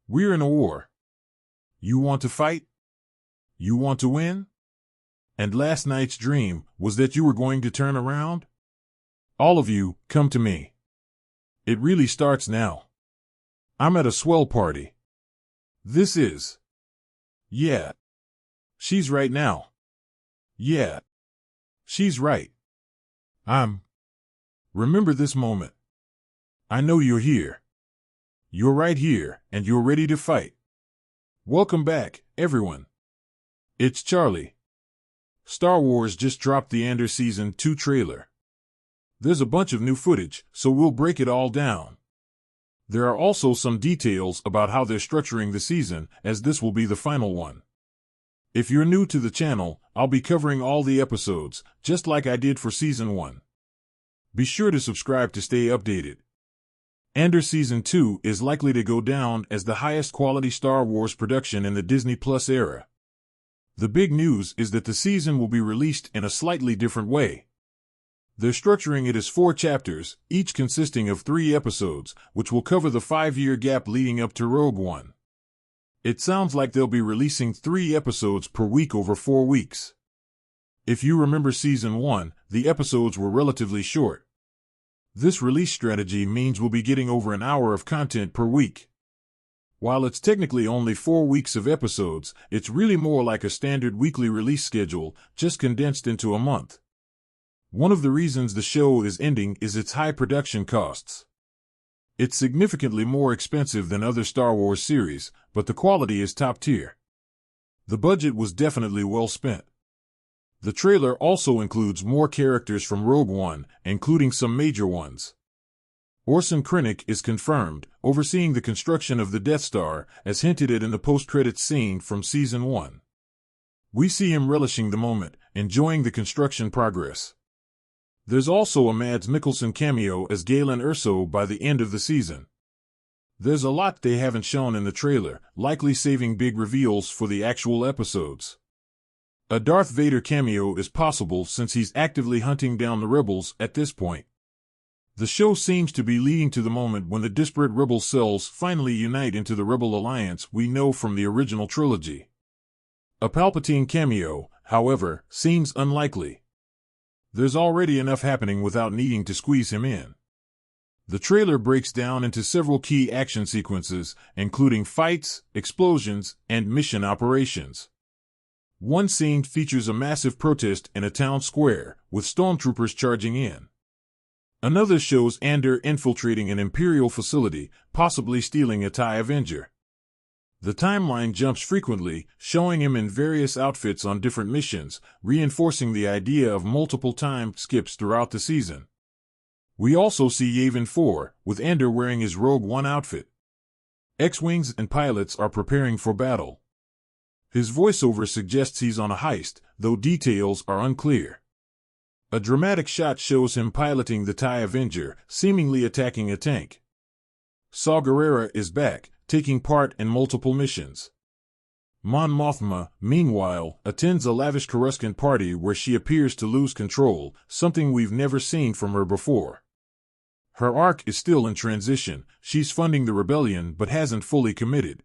We're in a war. You want to fight? You want to win? And last night's dream was that you were going to turn around? All of you, come to me. It really starts now. I'm at a swell party. This is. Yeah. She's right now. Yeah. She's right. Remember this moment. I know you're here. You're right here, and you're ready to fight. Welcome back, everyone. It's Charlie. Star Wars just dropped the Andor Season 2 trailer. There's a bunch of new footage, so we'll break it all down. There are also some details about how they're structuring the season, as this will be the final one. If you're new to the channel, I'll be covering all the episodes, just like I did for Season 1. Be sure to subscribe to stay updated. Andor Season 2 is likely to go down as the highest quality Star Wars production in the Disney Plus era. The big news is that the season will be released in a slightly different way. They're structuring it as 4 chapters, each consisting of 3 episodes, which will cover the 5-year gap leading up to Rogue One. It sounds like they'll be releasing 3 episodes per week over 4 weeks. If you remember Season 1, the episodes were relatively short. This release strategy means we'll be getting over an hour of content per week. While it's technically only 4 weeks of episodes, it's really more like a standard weekly release schedule, just condensed into a month. One of the reasons the show is ending is its high production costs. It's significantly more expensive than other Star Wars series, but the quality is top tier. The budget was definitely well spent. The trailer also includes more characters from Rogue One, including some major ones. Orson Krennic is confirmed, overseeing the construction of the Death Star, as hinted at in the post-credits scene from Season 1. We see him relishing the moment, enjoying the construction progress. There's also a Mads Mikkelsen cameo as Galen Erso by the end of the season. There's a lot they haven't shown in the trailer, likely saving big reveals for the actual episodes. A Darth Vader cameo is possible since he's actively hunting down the rebels at this point. The show seems to be leading to the moment when the disparate rebel cells finally unite into the Rebel Alliance we know from the original trilogy. A Palpatine cameo, however, seems unlikely. There's already enough happening without needing to squeeze him in. The trailer breaks down into several key action sequences, including fights, explosions, and mission operations. One scene features a massive protest in a town square, with stormtroopers charging in. Another shows Andor infiltrating an Imperial facility, possibly stealing a TIE Avenger. The timeline jumps frequently, showing him in various outfits on different missions, reinforcing the idea of multiple time skips throughout the season. We also see Yavin 4, with Andor wearing his Rogue One outfit. X-Wings and pilots are preparing for battle. His voiceover suggests he's on a heist, though details are unclear. A dramatic shot shows him piloting the TIE Avenger, seemingly attacking a tank. Saw Gerrera is back, taking part in multiple missions. Mon Mothma, meanwhile, attends a lavish Coruscant party where she appears to lose control, something we've never seen from her before. Her arc is still in transition, she's funding the rebellion but hasn't fully committed.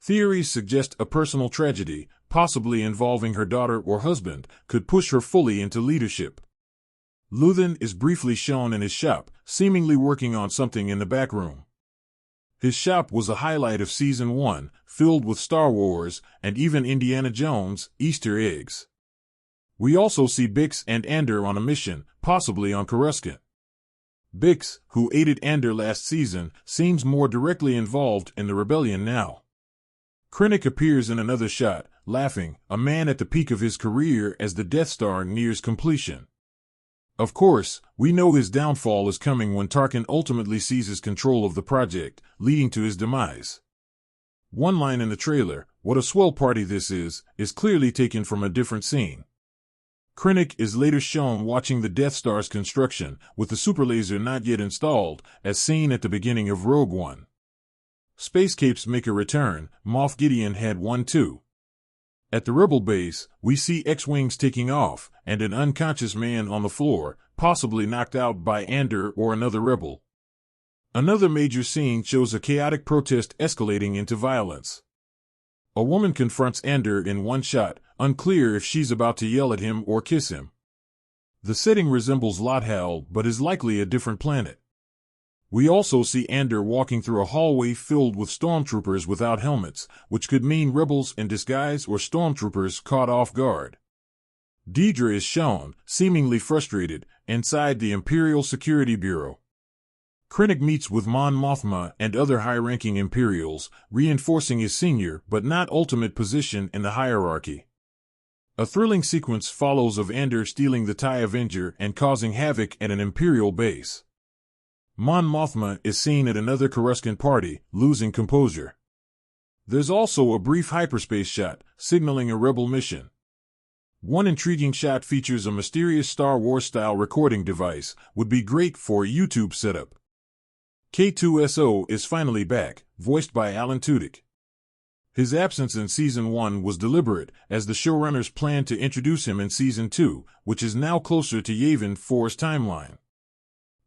Theories suggest a personal tragedy, possibly involving her daughter or husband, could push her fully into leadership. Luthen is briefly shown in his shop, seemingly working on something in the back room. His shop was a highlight of Season 1, filled with Star Wars, and even Indiana Jones, Easter eggs. We also see Bix and Andor on a mission, possibly on Coruscant. Bix, who aided Andor last season, seems more directly involved in the rebellion now. Krennic appears in another shot, laughing, a man at the peak of his career as the Death Star nears completion. Of course, we know his downfall is coming when Tarkin ultimately seizes control of the project, leading to his demise. One line in the trailer, "What a swell party this is clearly taken from a different scene. Krennic is later shown watching the Death Star's construction, with the superlaser not yet installed, as seen at the beginning of Rogue One. Space capes make a return, Moff Gideon had one too. At the Rebel base, we see X-Wings taking off, and an unconscious man on the floor, possibly knocked out by Andor or another Rebel. Another major scene shows a chaotic protest escalating into violence. A woman confronts Andor in one shot, unclear if she's about to yell at him or kiss him. The setting resembles Lothal, but is likely a different planet. We also see Andor walking through a hallway filled with stormtroopers without helmets, which could mean rebels in disguise or stormtroopers caught off guard. Dedra is shown, seemingly frustrated, inside the Imperial Security Bureau. Krennic meets with Mon Mothma and other high-ranking Imperials, reinforcing his senior but not ultimate position in the hierarchy. A thrilling sequence follows of Andor stealing the TIE Avenger and causing havoc at an Imperial base. Mon Mothma is seen at another Coruscant party, losing composure. There's also a brief hyperspace shot, signaling a rebel mission. One intriguing shot features a mysterious Star Wars-style recording device, would be great for a YouTube setup. K2SO is finally back, voiced by Alan Tudyk. His absence in Season 1 was deliberate, as the showrunners planned to introduce him in Season 2, which is now closer to Yavin 4's timeline.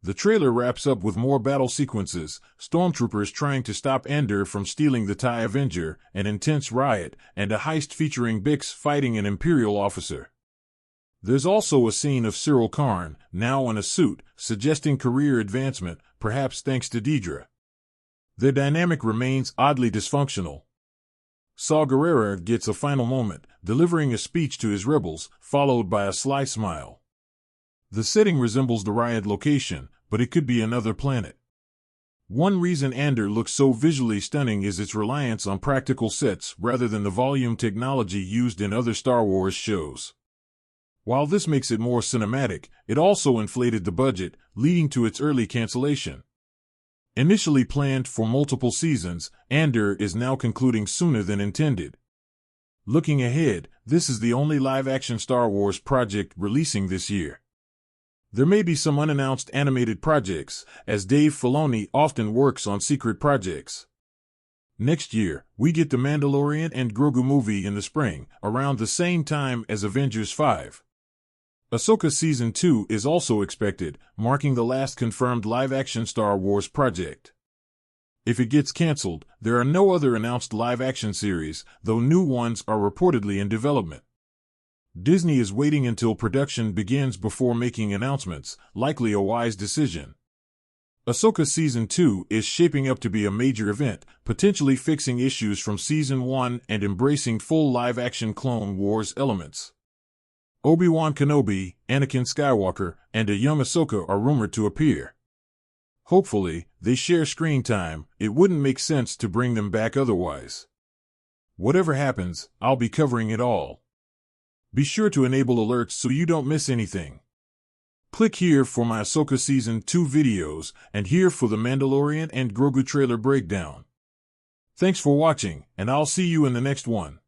The trailer wraps up with more battle sequences, stormtroopers trying to stop Andor from stealing the TIE Avenger, an intense riot, and a heist featuring Bix fighting an Imperial officer. There's also a scene of Cyril Karn, now in a suit, suggesting career advancement, perhaps thanks to Dedra. Their dynamic remains oddly dysfunctional. Saw Gerrera gets a final moment, delivering a speech to his rebels, followed by a sly smile. The setting resembles the riot location, but it could be another planet. One reason Andor looks so visually stunning is its reliance on practical sets rather than the volume technology used in other Star Wars shows. While this makes it more cinematic, it also inflated the budget, leading to its early cancellation. Initially planned for multiple seasons, Andor is now concluding sooner than intended. Looking ahead, this is the only live-action Star Wars project releasing this year. There may be some unannounced animated projects, as Dave Filoni often works on secret projects. Next year, we get the Mandalorian and Grogu movie in the spring, around the same time as Avengers 5. Ahsoka Season 2 is also expected, marking the last confirmed live-action Star Wars project. If it gets cancelled, there are no other announced live-action series, though new ones are reportedly in development. Disney is waiting until production begins before making announcements, likely a wise decision. Ahsoka Season 2 is shaping up to be a major event, potentially fixing issues from Season 1 and embracing full live-action Clone Wars elements. Obi-Wan Kenobi, Anakin Skywalker, and a young Ahsoka are rumored to appear. Hopefully, they share screen time. It wouldn't make sense to bring them back otherwise. Whatever happens, I'll be covering it all. Be sure to enable alerts so you don't miss anything. Click here for my Ahsoka Season 2 videos, and here for the Mandalorian and Grogu trailer breakdown. Thanks for watching, and I'll see you in the next one.